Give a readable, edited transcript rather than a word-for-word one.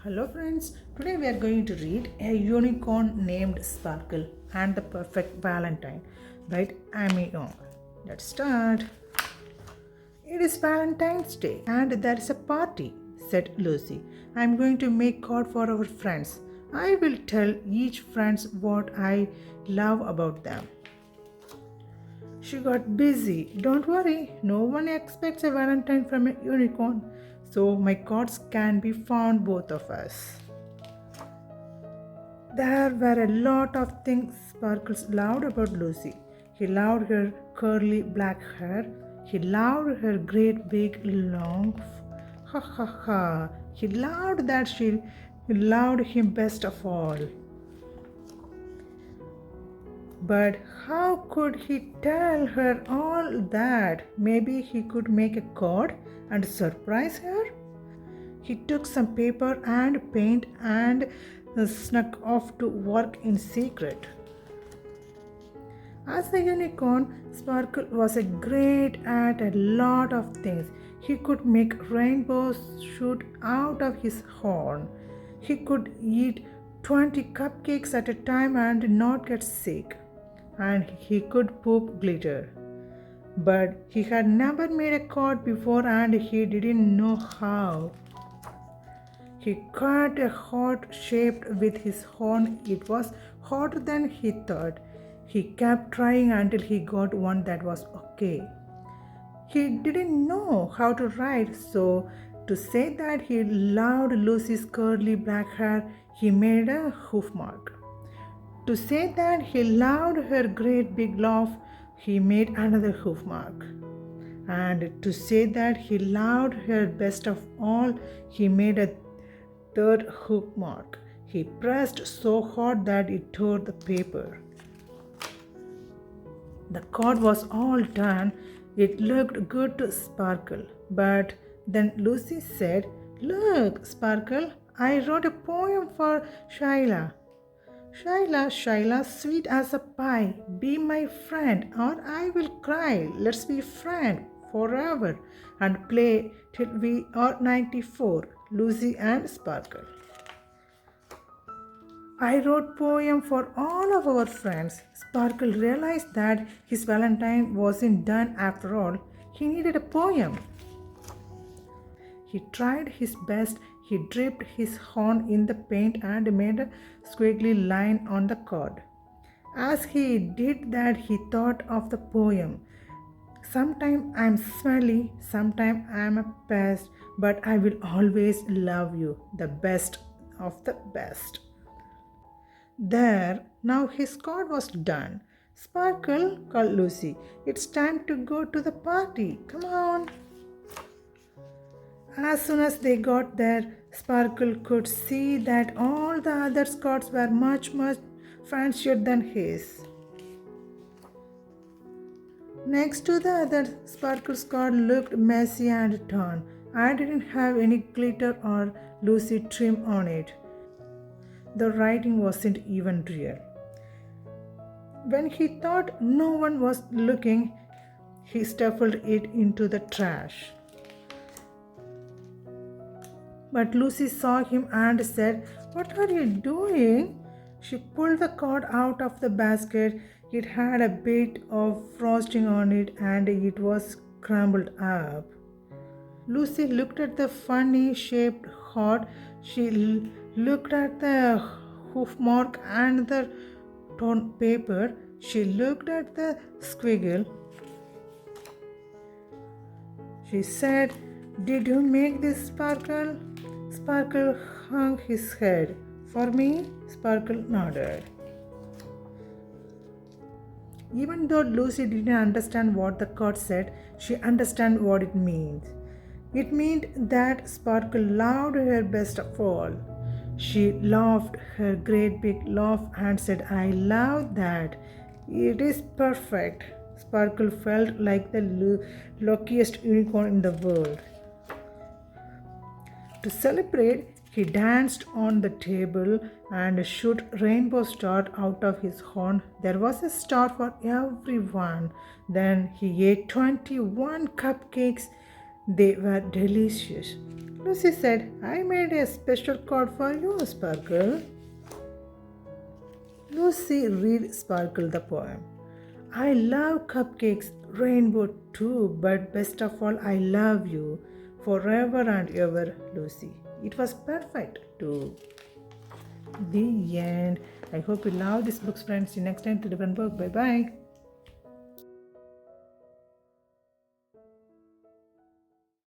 Hello friends, today we are going to read A Unicorn Named Sparkle and the Perfect Valentine by Amy Young. Let's start. It is Valentine's Day and there is a party, said Lucy. I am going to make card for our friends. I will tell each friend what I love about them. She got busy. Don't worry, no one expects a Valentine from a unicorn, so my cards can be found both of us. There were a lot of things Sparkles loved about Lucy. He loved her curly black hair. He loved her great big long ha ha ha. He loved that she loved him best of all. But how could he tell her all that? Maybe he could make a card and surprise her? He took some paper and paint and snuck off to work in secret. As a unicorn, Sparkle was a great at a lot of things. He could make rainbows shoot out of his horn. He could eat 20 cupcakes at a time and not get sick. And he could poop glitter. But he had never made a card before and he didn't know how. He cut a heart shaped with his horn. It was harder than he thought. He kept trying until he got one that was okay. He didn't know how to write, so to say that he loved Lucy's curly black hair, he made a hoof mark. To say that he loved her great big laugh, he made another hoof mark. And to say that he loved her best of all, he made a third hoof mark. He pressed so hard that it tore the paper. The card was all done. It looked good to Sparkle. But then Lucy said, "Look, Sparkle, I wrote a poem for Shyla. Shyla, sweet as a pie, be my friend, or I will cry. Let's be friends forever and play till we are 94, Lucy and Sparkle." I wrote poem for all of our friends. Sparkle realized that his Valentine wasn't done after all. He needed a poem. He tried his best. He dipped his horn in the paint and made a squiggly line on the card. As he did that, he thought of the poem. Sometime I'm smelly, sometime I'm a pest, but I will always love you, the best of the best. There, now his card was done. Sparkle, called Lucy, it's time to go to the party. Come on. As soon as they got there, Sparkle could see that all the other cards were much fancier than his. Next to the other, Sparkle's card looked messy and torn. I didn't have any glitter or Lucy trim on it. The writing wasn't even real. When he thought no one was looking, he stuffed it into the trash. But Lucy saw him and said, "What are you doing?" She pulled the card out of the basket. It had a bit of frosting on it and it was crumbled up. Lucy looked at the funny shaped heart. She looked at the hoof mark and the torn paper. She looked at the squiggle. She said, "Did you make this, Sparkle?" Sparkle hung his head. "For me?" Sparkle nodded. Even though Lucy didn't understand what the card said, she understood what it means. It meant that Sparkle loved her best of all. She laughed her great big laugh and said, "I love that. It is perfect." Sparkle felt like the luckiest unicorn in the world. To celebrate, he danced on the table and shot rainbow stars out of his horn. There was a star for everyone. Then he ate 21 cupcakes. They were delicious. Lucy said, I made a special card for you, Sparkle. Lucy read Sparkle the poem. I love cupcakes, rainbow too, but best of all, I love you forever and ever, Lucy. It was perfect too. The end. I hope you love this book, friends. See you next time to different book. Bye bye.